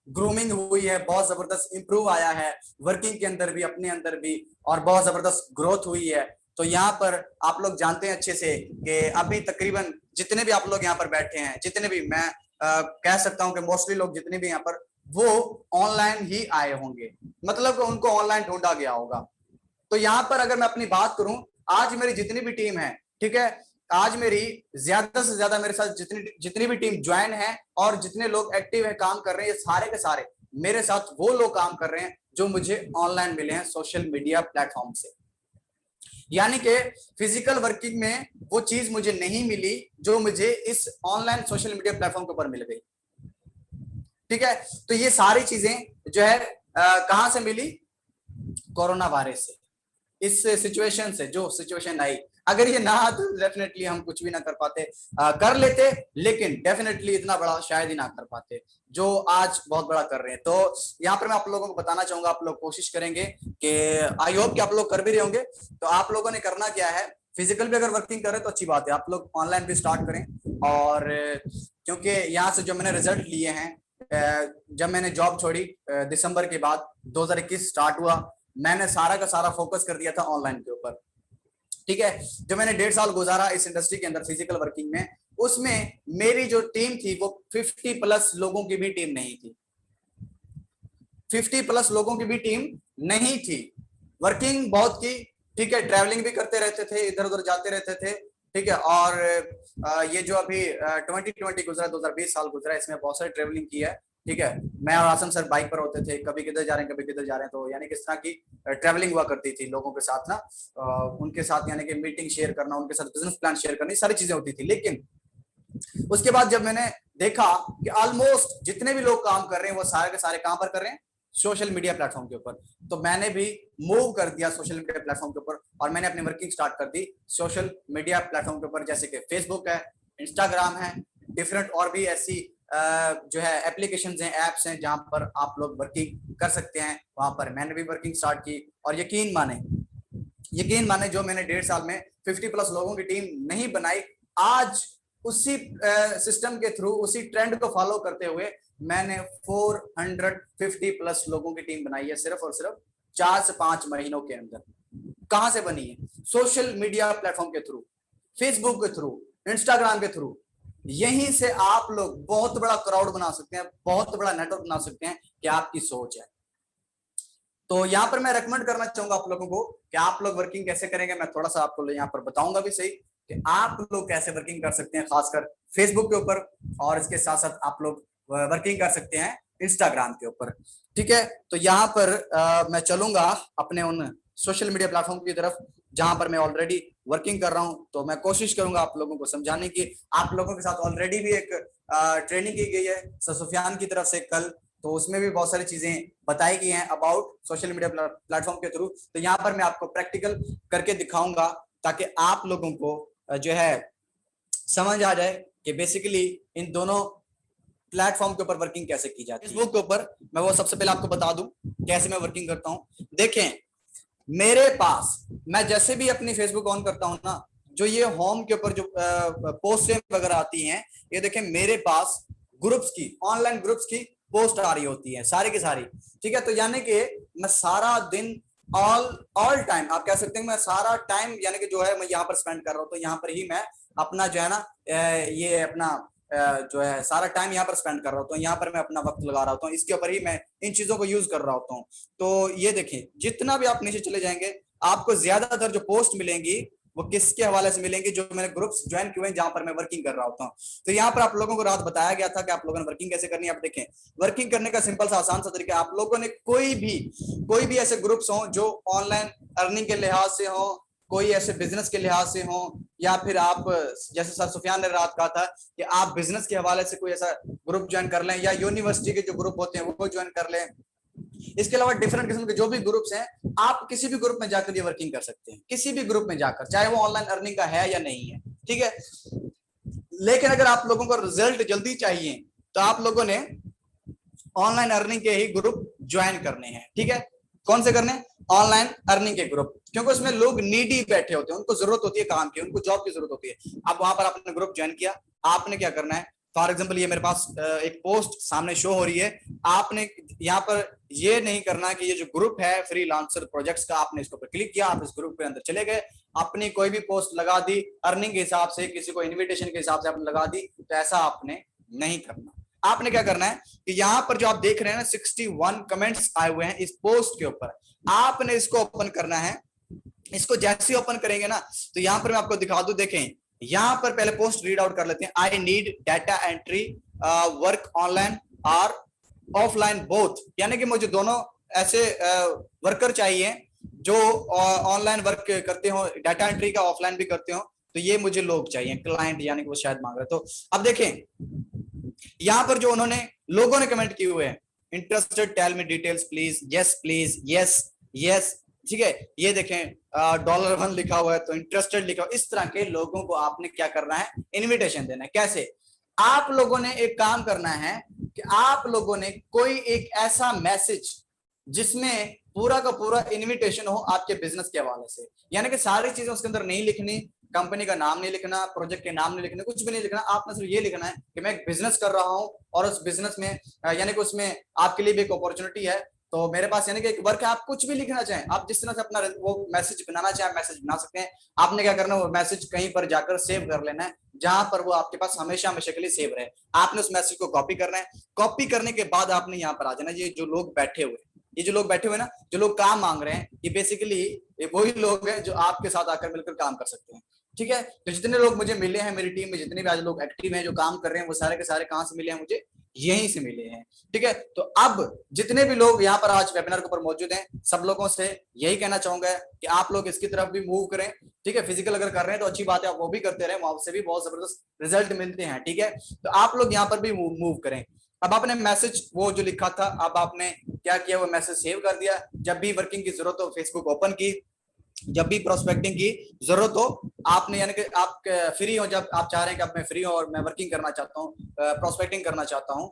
ग्रूमिंग हुई है, बहुत जबरदस्त इंप्रूव आया है वर्किंग के अंदर भी, अपने अंदर भी, और बहुत जबरदस्त ग्रोथ हुई है। तो यहाँ पर आप लोग जानते हैं अच्छे से कि अभी तकरीबन जितने भी आप लोग यहाँ पर बैठे हैं, जितने भी मैं कह सकता हूँ कि मोस्टली लोग जितने भी यहाँ पर, वो ऑनलाइन ही आए होंगे, मतलब उनको ऑनलाइन ढूंढा गया होगा। तो यहाँ पर अगर मैं अपनी बात करूं, आज मेरी जितनी भी टीम है, ठीक है, आज मेरी ज्यादा से ज्यादा मेरे साथ जितनी जितनी भी टीम ज्वाइन है और जितने लोग एक्टिव है, काम कर रहे हैं, ये सारे के सारे मेरे साथ वो लोग काम कर रहे हैं जो मुझे ऑनलाइन मिले हैं सोशल मीडिया प्लेटफॉर्म से। यानी कि फिजिकल वर्किंग में वो चीज मुझे नहीं मिली जो मुझे इस ऑनलाइन सोशल मीडिया प्लेटफॉर्म के ऊपर मिल गई। ठीक है, तो ये सारी चीजें जो है कहां से मिली? कोरोना वायरस से, इस सिचुएशन से, जो सिचुएशन आई। अगर ये ना तो डेफिनेटली हम कुछ भी ना कर पाते, कर लेते, लेकिन डेफिनेटली इतना बड़ा शायद ही ना कर पाते जो आज बहुत बड़ा कर रहे हैं। तो यहाँ पर मैं आप लोगों को बताना चाहूंगा, आप लोग कोशिश करेंगे कि आई होप कि आप लोग कर भी रहे होंगे। तो आप लोगों ने करना क्या है, फिजिकल भी अगर वर्किंग करें तो अच्छी बात है, आप लोग ऑनलाइन भी स्टार्ट करें। और क्योंकि यहाँ से जो मैंने रिजल्ट लिए हैं, जब मैंने जॉब छोड़ी दिसंबर के बाद 2021 स्टार्ट हुआ, मैंने सारा का सारा फोकस कर दिया था ऑनलाइन के ऊपर। ठीक है, जो मैंने 1.5 साल गुजारा इस इंडस्ट्री के अंदर फिजिकल वर्किंग में, उसमें मेरी जो टीम थी वो 50+ लोगों की भी टीम नहीं थी। 50+ लोगों की भी टीम नहीं थी। वर्किंग बहुत की, ठीक है, ट्रैवलिंग भी करते रहते थे, इधर उधर जाते रहते थे। ठीक है, और ये जो अभी 2020 गुजरा, 2020 साल गुजरा, इसमें बहुत सारी ट्रैवलिंग की है। ठीक है, मैं और आसम सर बाइक पर होते थे, कभी किधर जा रहे हैं, कभी किधर जा रहे हैं। तो यानी किस तरह की ट्रैवलिंग हुआ करती थी लोगों के साथ ना, उनके साथ यानी कि मीटिंग शेयर करना, उनके साथ बिजनेस प्लान शेयर करनी, सारी चीजें होती थी। लेकिन उसके बाद जब मैंने देखा कि ऑलमोस्ट जितने भी लोग काम कर रहे हैं वो सारे के सारे कहां पर कर रहे हैं? सोशल मीडिया प्लेटफॉर्म के ऊपर। तो मैंने भी मूव कर दिया सोशल मीडिया प्लेटफॉर्म के ऊपर और मैंने अपनी वर्किंग स्टार्ट कर दी सोशल मीडिया प्लेटफॉर्म के ऊपर, जैसे कि फेसबुक है, इंस्टाग्राम है, डिफरेंट और भी ऐसी जो है एप्लीकेशंस हैं, एप्स हैं जहां पर आप लोग वर्किंग कर सकते हैं। वहां पर मैंने भी वर्किंग स्टार्ट की और यकीन माने जो मैंने 1.5 साल में 50+ लोगों की टीम नहीं बनाई, आज उसी सिस्टम के थ्रू, उसी ट्रेंड को फॉलो करते हुए मैंने 450+ लोगों की टीम बनाई है, सिर्फ और सिर्फ 4 से 5 महीनों के अंदर। कहां से बनी है? सोशल मीडिया प्लेटफॉर्म के थ्रू, फेसबुक के थ्रू, इंस्टाग्राम के थ्रू। यहीं से आप लोग बहुत बड़ा क्राउड बना सकते हैं, बहुत बड़ा नेटवर्क बना सकते हैं कि आपकी सोच है। तो यहाँ पर मैं रेकमेंड करना चाहूंगा आप लोगों को कि आप लोग वर्किंग कैसे करेंगे, मैं थोड़ा सा आपको यहाँ पर बताऊंगा भी सही कि आप लोग कैसे वर्किंग कर सकते हैं, खासकर फेसबुक के ऊपर, और इसके साथ साथ आप लोग वर्किंग कर सकते हैं इंस्टाग्राम के ऊपर। ठीक है, तो यहाँ पर मैं चलूंगा अपने उन सोशल मीडिया प्लेटफॉर्म की तरफ जहां पर मैं ऑलरेडी वर्किंग कर रहा हूं। तो मैं कोशिश करूंगा आप लोगों को समझाने की। आप लोगों के साथ ऑलरेडी भी एक ट्रेनिंग की गई है सर सुफियान की तरफ से कल, तो उसमें भी बहुत सारी चीजें बताई गई हैं अबाउट सोशल मीडिया प्लेटफॉर्म के थ्रू। तो यहाँ पर मैं आपको प्रैक्टिकल करके दिखाऊंगा ताकि आप लोगों को जो है समझ आ जाए कि बेसिकली इन दोनों प्लेटफॉर्म के ऊपर वर्किंग कैसे की जाती है। फेसबुक के ऊपर मैं वो सबसे पहले आपको बता दूं कैसे मैं वर्किंग करता हूं। देखें, मेरे पास, मैं जैसे भी अपनी फेसबुक ऑन करता हूं ना, जो ये होम के ऊपर जो पोस्ट वगैरह आती हैं, ये देखें मेरे पास ग्रुप्स की, ऑनलाइन ग्रुप्स की पोस्ट आ रही होती है सारी की सारी। ठीक है, तो यानी कि मैं सारा दिन ऑल टाइम आप कह सकते हैं, मैं सारा टाइम यानी कि जो है मैं यहाँ पर स्पेंड कर रहा हूँ। तो यहाँ पर ही मैं अपना जो है ना ये अपना जो है सारा टाइम यहाँ पर स्पेंड कर रहा होता हूँ, यहाँ पर मैं अपना वक्त लगा रहा होता हूँ, इसके ऊपर ही मैं इन चीजों को यूज कर रहा होता हूँ। तो ये देखें, जितना भी आप नीचे चले जाएंगे आपको ज्यादातर जो पोस्ट मिलेंगी वो किसके हवाले से मिलेंगी? जो मैंने ग्रुप्स ज्वाइन किए हैं जहां पर मैं वर्किंग कर रहा होता हूँ। तो यहाँ पर आप लोगों को रात बताया गया था कि आप लोगों ने वर्किंग कैसे करनी है। आप देखें, वर्किंग करने का सिंपल सा आसान सा तरीका, आप लोगों ने कोई भी ऐसे ग्रुप्स हो जो ऑनलाइन अर्निंग के लिहाज से हो, कोई ऐसे बिजनेस के लिहाज से हो, या फिर आप जैसे सर सुफियान ने रात कहा था कि आप बिजनेस के हवाले से कोई ऐसा ग्रुप ज्वाइन कर लें, या यूनिवर्सिटी के जो ग्रुप होते हैं वो ज्वाइन कर लें। इसके अलावा डिफरेंट किस्म के जो भी ग्रुप्स हैं, आप किसी भी ग्रुप में जाकर ये वर्किंग कर सकते हैं, किसी भी ग्रुप में जाकर, चाहे वो ऑनलाइन अर्निंग का है या नहीं है। ठीक है, लेकिन अगर आप लोगों को रिजल्ट जल्दी चाहिए तो आप लोगों ने ऑनलाइन अर्निंग के ही ग्रुप ज्वाइन करने हैं। ठीक है, कौन से करने? ऑनलाइन अर्निंग के ग्रुप, क्योंकि उसमें लोग नीडी बैठे होते हैं, उनको जरूरत होती है काम की, उनको जॉब की जरूरत होती है। अब वहां पर आपने ग्रुप ज्वाइन किया, आपने क्या करना है, फॉर एग्जाम्पल ये मेरे पास एक पोस्ट सामने शो हो रही है, आपने यहाँ पर ये नहीं करना कि ये जो ग्रुप है फ्रीलांसर प्रोजेक्ट्स का, आपने इसके ऊपर क्लिक किया, आप इस ग्रुप के अंदर चले गए, अपनी कोई भी पोस्ट लगा दी अर्निंग के हिसाब से, किसी को इन्विटेशन के हिसाब से आपने लगा दी। तो ऐसा आपने नहीं करना। आपने क्या करना है कि यहाँ पर जो आप देख रहे हैं ना 61 कमेंट्स आए हुए हैं इस पोस्ट के ऊपर, आपने इसको ओपन करना है इसको जैसे ही ओपन करेंगे ना, तो यहाँ पर मैं आपको दिखा दूं, देखें यहाँ पर पहले पोस्ट रीड आउट कर लेते हैं। I need data entry work online और ऑफलाइन बोथ, यानी कि मुझे दोनों ऐसे वर्कर चाहिए जो ऑनलाइन वर्क करते हो, डाटा एंट्री का ऑफलाइन भी करते हो, तो ये मुझे लोग चाहिए, क्लाइंट यानी कि वो शायद मांग रहे। तो अब देखें यहां पर जो उन्होंने लोगों ने कमेंट किए हुए हैं, interested tell me details please, yes please, yes yes, ठीक है। ये देखें $1 लिखा हुआ है, तो इंटरेस्टेड लिखा हुआ। इस तरह के लोगों को आपने क्या करना है, इनविटेशन देना है। कैसे? आप लोगों ने एक काम करना है कि आप लोगों ने कोई एक ऐसा मैसेज जिसमें पूरा का पूरा इनविटेशन हो आपके बिजनेस के हवाले से, यानी कि सारी चीजें उसके अंदर नहीं लिखनी, कंपनी का नाम नहीं लिखना, प्रोजेक्ट के नाम नहीं लिखना, कुछ भी नहीं लिखना। आपने सिर्फ ये लिखना है कि मैं एक बिजनेस कर रहा हूं और उस बिजनेस में यानी कि उसमें आपके लिए भी एक अपॉर्चुनिटी है, तो मेरे पास यानी कि एक वर्क है। आप कुछ भी लिखना चाहें, आप जिस तरह से अपना वो मैसेज बनाना चाहें मैसेज बना सकते हैं। आपने क्या करना है, वो मैसेज कहीं पर जाकर सेव कर लेना है, जहां पर वो आपके पास हमेशा हमेशा के लिए सेव रहे। आपने उस मैसेज को कॉपी करना है। कॉपी करने के बाद आपने यहाँ पर आ जाना। ये जो लोग बैठे हुए, ये जो लोग बैठे हुए ना, जो लोग काम मांग रहे हैं, ये बेसिकली ये वही लोग हैं जो आपके साथ आकर मिलकर काम कर सकते हैं, ठीक है। तो जितने लोग मुझे मिले हैं, मेरी टीम में जितने भी आज लोग एक्टिव हैं जो काम कर रहे हैं, वो सारे के सारे कहां से मिले हैं, मुझे यहीं से मिले हैं, ठीक है। तो अब जितने भी लोग यहाँ पर आज वेबिनार के ऊपर मौजूद हैं, सब लोगों से यही कहना चाहूंगा कि आप लोग इसकी तरफ भी मूव करें, ठीक है। फिजिकल अगर कर रहे हैं तो अच्छी बात है, आप वो भी करते रहे, वहां से भी बहुत जबरदस्त रिजल्ट मिलते हैं, ठीक है। तो आप लोग यहाँ पर भी मूव करें। अब आपने मैसेज वो जो लिखा था, अब आपने क्या किया, वो मैसेज सेव कर दिया। जब भी वर्किंग की जरूरत हो, फेसबुक ओपन की, जब भी प्रोस्पेक्टिंग की जरूरत हो, आपने यानी कि आप फ्री हो, जब आप चाह रहे हैं कि अब मैं फ्री हूं और मैं वर्किंग करना चाहता हूं, प्रोस्पेक्टिंग करना चाहता हूं,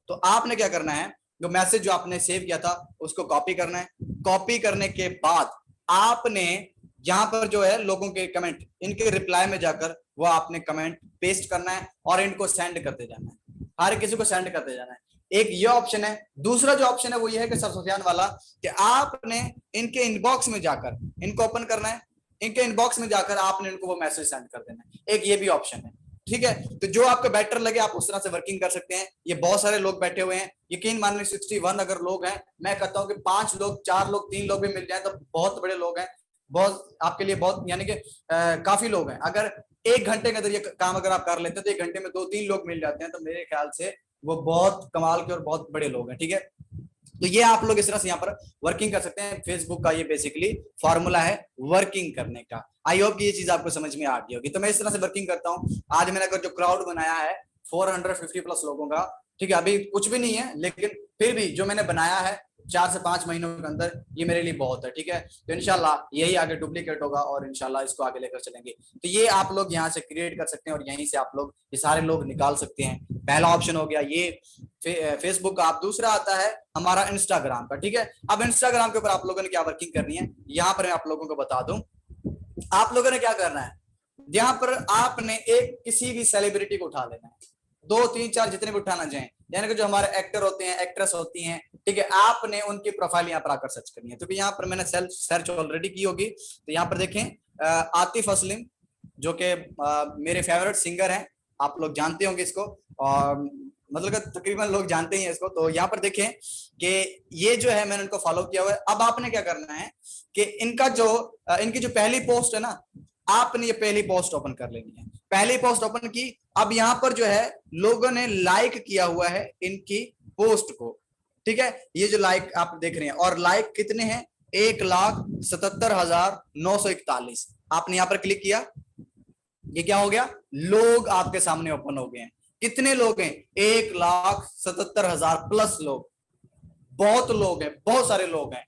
तो आपने क्या करना है, जो मैसेज जो आपने सेव किया था उसको कॉपी करना है। कॉपी करने के बाद आपने यहाँ पर जो है लोगों के कमेंट, इनके रिप्लाई में जाकर वो आपने कमेंट पेस्ट करना है और इनको सेंड करते जाना है, हर किसी को सेंड करते जाना है। एक ये ऑप्शन है। दूसरा जो ऑप्शन है वो ये है कि सर सुफियान वाला, कि आपने इनके इनबॉक्स में जाकर इनको ओपन करना है, इनके इनबॉक्स में जाकर आपने इनको वो मैसेज सेंड कर देना है। एक ये भी ऑप्शन है, ठीक है। तो जो आपको बेटर लगे आप उस तरह से वर्किंग कर सकते हैं। ये बहुत सारे लोग बैठे हुए हैं, यकीन मानिए 61 अगर लोग हैं, मैं कहता हूं कि 5 लोग, 4 लोग, 3 लोग भी मिल जाए तो बहुत बड़े लोग हैं, बहुत आपके लिए बहुत यानी कि काफी लोग हैं। अगर 1 घंटे के अंदर ये काम अगर आप कर लेते हैं तो 1 घंटे में 2-3 लोग मिल जाते हैं, तो मेरे ख्याल से वो बहुत कमाल के और बहुत बड़े लोग हैं, ठीक है। तो ये आप लोग इस तरह से यहाँ पर वर्किंग कर सकते हैं। फेसबुक का ये बेसिकली फॉर्मूला है वर्किंग करने का। आई होप कि ये चीज आपको समझ में आ गई होगी। तो मैं इस तरह से वर्किंग करता हूँ। आज मैंने अगर जो क्राउड बनाया है 450 प्लस लोगों का, ठीक है, अभी कुछ भी नहीं है, लेकिन फिर भी जो मैंने बनाया है 4 से 5 महीनों के अंदर, ये मेरे लिए बहुत है, ठीक है। तो इंशाल्लाह यही आगे डुप्लीकेट होगा और इंशाल्लाह इसको आगे लेकर चलेंगे। तो ये आप लोग यहाँ से क्रिएट कर सकते हैं और यहीं से आप लोग ये सारे लोग निकाल सकते हैं। पहला ऑप्शन हो गया ये फेसबुक का। आप दूसरा आता है हमारा इंस्टाग्राम का, ठीक है। अब इंस्टाग्राम के ऊपर आप लोगों ने क्या वर्किंग करनी है, यहाँ पर मैं आप लोगों को बता दूं। आप लोगों ने क्या करना है, यहाँ पर आपने एक किसी भी सेलिब्रिटी को उठा लेना है, 2-3-4 जितने भी उठाना चाहें, यानी कि जो हमारे एक्टर होते हैं, एक्ट्रेस होती हैं, ठीक है, आपने उनकी प्रोफाइल यहाँ पर आकर सर्च करनी है। तो यहाँ पर मैंने सर्च ऑलरेडी की होगी, तो यहाँ पर देखें आतिफ असलम, जो कि मेरे फेवरेट सिंगर हैं, आप लोग जानते होंगे इसको, और मतलब तकरीबन लोग जानते ही हैं इसको। तो यहाँ पर देखें कि ये जो है मैंने उनको फॉलो किया हुआ है। अब आपने क्या करना है कि इनका जो इनकी जो पहली पोस्ट है ना, आपने ये पहली पोस्ट ओपन कर लेनी है। पहली पोस्ट ओपन की, अब यहाँ पर जो है लोगों ने लाइक किया हुआ है इनकी पोस्ट को, ठीक है। ये जो लाइक आप देख रहे हैं, और लाइक कितने हैं, 1,77,941। आपने यहाँ पर क्लिक किया, ये क्या हो गया, लोग आपके सामने ओपन हो गए हैं। कितने लोग हैं, 1,77,000 प्लस लोग, बहुत लोग हैं, बहुत सारे लोग हैं।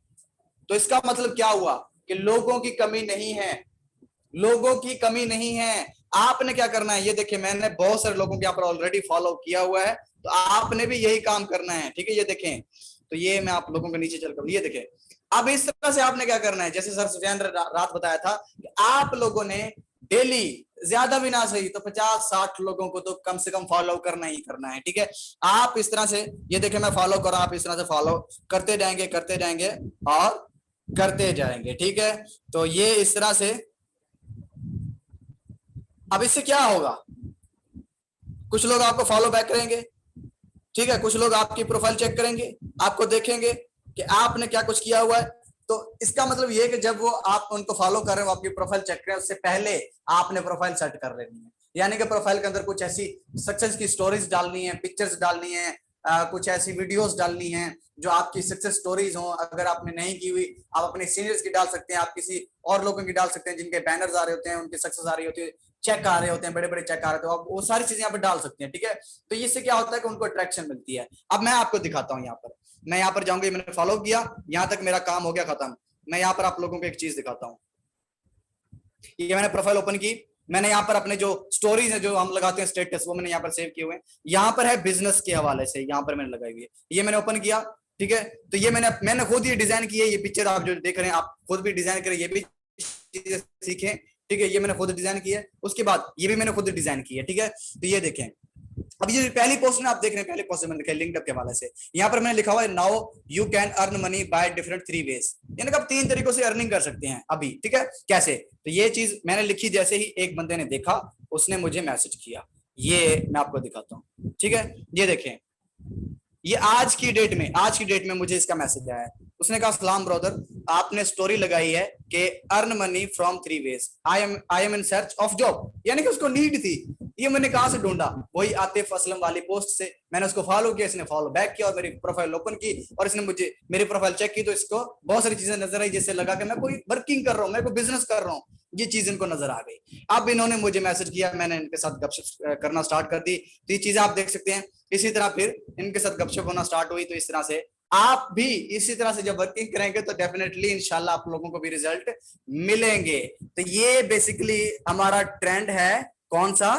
तो इसका मतलब क्या हुआ कि लोगों की कमी नहीं है, लोगों की कमी नहीं है। आपने क्या करना है, ये देखिए मैंने बहुत सारे लोगों के यहाँ पर ऑलरेडी फॉलो किया हुआ है, तो आपने भी यही काम करना है, ठीक है। ये देखें, तो ये मैं आप लोगों को नीचे चलकर ये देखें। अब इस तरह से आपने क्या करना है, जैसे सर सुफियान रात बताया था कि आप लोगों ने डेली, ज्यादा भी ना सही तो 50-60 लोगों को तो कम से कम फॉलो करना ही करना है, ठीक है। आप इस तरह से, ये देखें मैं फॉलो कर रहा हूं, आप इस तरह से फॉलो करते जाएंगे और करते जाएंगे, ठीक है। तो ये इस तरह से, अब इससे क्या होगा, कुछ लोग आपको फॉलो बैक करेंगे, ठीक है, कुछ लोग आपकी प्रोफाइल चेक करेंगे, आपको देखेंगे कि आपने क्या कुछ किया हुआ है, तो इसका मतलब ये है कि जब वो आप उनको फॉलो कर रहे हो, आपकी प्रोफाइल चेक कर रहे हैं, उससे पहले आपने प्रोफाइल सेट कर लेनी है। यानी कि प्रोफाइल के अंदर कुछ ऐसी सक्सेस की स्टोरीज डालनी है, पिक्चर्स डालनी है, कुछ ऐसी वीडियोस डालनी है जो आपकी सक्सेस स्टोरीज हो। अगर आपने नहीं की हुई, आप अपने सीनियर्स की डाल सकते हैं, आप किसी और लोगों की डाल सकते हैं जिनके बैनर्स आ रहे होते हैं, उनकी सक्सेस आ रही होती है, चेक आ रहे होते हैं, बड़े बड़े चेक आ रहे होते हैं, आप वो सारी चीजें यहाँ पर डाल सकते हैं। ठीक है, तो इससे क्या होता है कि उनको अट्रैक्शन मिलती है। अब मैं आपको दिखाता हूँ, यहाँ पर मैं यहाँ पर जाऊंगा, मैंने फॉलो किया, यहाँ तक मेरा काम हो गया खत्म। मैं यहाँ पर आप लोगों को एक चीज दिखाता हूँ। ये मैंने प्रोफाइल ओपन की, मैंने यहाँ पर अपने जो स्टोरीज है जो हम लगाते हैं स्टेटस, वो मैंने यहाँ पर सेव किए हुए हैं। यहाँ पर है बिजनेस के हवाले से, यहाँ पर मैंने लगाई हुई है, ये मैंने ओपन किया। ठीक है, तो ये मैंने खुद ये डिजाइन की है। ये पिक्चर आप जो देख रहे हैं, आप खुद भी डिजाइन करें, ये भी चीजें सीखें। ठीक है, ये मैंने खुद डिजाइन की है, उसके बाद ये भी मैंने खुद डिजाइन की है। ठीक है, तो ये देखें, अब ये पहली पोस्ट में आप देख रहे हैं, पहले पोस्ट में लिखा है लिंक्डअप के हवाले से। यहाँ पर मैंने लिखा हुआ है now you can earn money by different 3 ways, यानी कि आप 3 तरीकों से अर्निंग कर सकते हैं अभी। ठीक है, कैसे? तो ये चीज मैंने लिखी, जैसे ही एक बंदे ने देखा उसने मुझे मैसेज किया, ये मैं आपको दिखाता हूँ। ठीक है, ये देखें, ये आज की डेट में मुझे इसका मैसेज आया है। उसने कहा सलाम ब्रदर, आपने स्टोरी लगाई है कि earn money from 3 ways, I am in search of job, यानी कि उसको नीड थी। ये मैंने कहां से ढूंढा? वही आतिफ असलम वाली पोस्ट से। मैंने उसको फॉलो किया, इसने फॉलो बैक किया और मेरी प्रोफाइल ओपन की, और इसने मुझे मेरी प्रोफाइल चेक की तो इसको बहुत सारी चीजें नजर आई, जिससे लगा कि मैं कोई वर्किंग कर रहा हूँ, मैं कोई बिजनेस कर रहा हूँ। ये चीज इनको नजर आ गई। अब इन्होंने मुझे मैसेज किया, मैंने इनके साथ गपशप करना स्टार्ट कर दी। तो ये चीजें आप देख सकते हैं। इसी तरह फिर इनके साथ गपशप होना स्टार्ट हुई। तो इस तरह से आप भी इसी तरह से जब वर्किंग करेंगे तो डेफिनेटली इंशाल्लाह आप लोगों को भी रिजल्ट मिलेंगे। तो ये बेसिकली हमारा ट्रेंड है, कौन सा?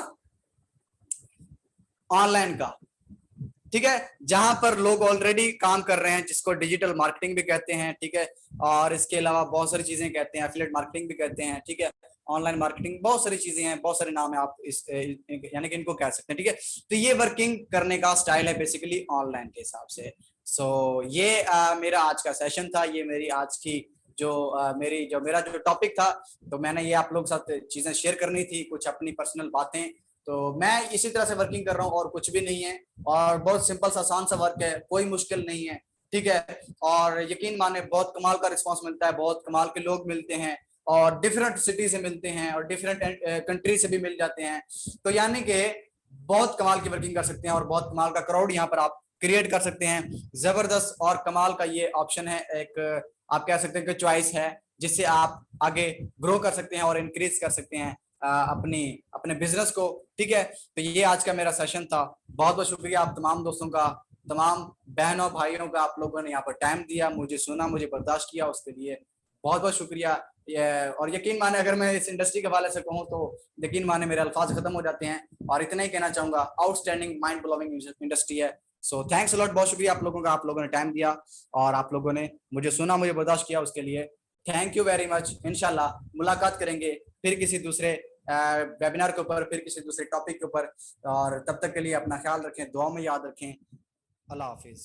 ऑनलाइन का। ठीक है, जहां पर लोग ऑलरेडी काम कर रहे हैं, जिसको डिजिटल मार्केटिंग भी कहते हैं। ठीक है, और इसके अलावा बहुत सारी चीजें कहते हैं, एफिलिएट मार्केटिंग भी कहते हैं। ठीक है, ऑनलाइन मार्केटिंग, बहुत सारी चीजें हैं, बहुत सारे नाम है, आप इस यानी कि इनको कह सकते हैं। ठीक है, तो ये वर्किंग करने का स्टाइल है बेसिकली ऑनलाइन के हिसाब से। सो ये मेरा आज का सेशन था, ये मेरी आज की जो मेरा जो टॉपिक था, तो मैंने ये आप लोगों के साथ चीजें शेयर करनी थी, कुछ अपनी पर्सनल बातें। तो मैं इसी तरह से वर्किंग कर रहा हूँ और कुछ भी नहीं है, और बहुत सिंपल सा आसान सा वर्क है, कोई मुश्किल नहीं है। ठीक है, और यकीन माने बहुत कमाल का रिस्पांस मिलता है, बहुत कमाल के लोग मिलते हैं, और डिफरेंट सिटी से मिलते हैं, और डिफरेंट कंट्री से भी मिल जाते हैं। तो यानी कि बहुत कमाल की वर्किंग कर सकते हैं, और बहुत कमाल का क्राउड यहाँ पर आप क्रिएट कर सकते हैं। जबरदस्त और कमाल का ये ऑप्शन है, एक आप कह सकते हैं कि चॉइस है, जिससे आप आगे ग्रो कर सकते हैं और इंक्रीज कर सकते हैं अपने बिजनेस को। ठीक है, तो ये आज का मेरा सेशन था। बहुत बहुत शुक्रिया आप तमाम दोस्तों का, तमाम बहनों भाइयों का, आप लोगों ने यहाँ पर टाइम दिया, मुझे सुना, मुझे बर्दाश्त किया, उसके लिए बहुत बहुत शुक्रिया। और यकीन माने अगर मैं इस इंडस्ट्री के हवाले से कहूँ तो यकीन माने मेरे अल्फाज खत्म हो जाते हैं, और इतना ही कहना चाहूंगा, आउटस्टैंडिंग माइंड ब्लोइंग इंडस्ट्री है। सो थैंक्स अ लॉट, बहुत शुक्रिया आप लोगों का, आप लोगों ने टाइम दिया और आप लोगों ने मुझे सुना, मुझे बर्दाश्त किया, उसके लिए थैंक यू वेरी मच। इंशाल्लाह मुलाकात करेंगे फिर किसी दूसरे वेबिनार के ऊपर, फिर किसी दूसरे टॉपिक के ऊपर, और तब तक के लिए अपना ख्याल रखें, दुआ में याद रखें। अल्लाह हाफिज।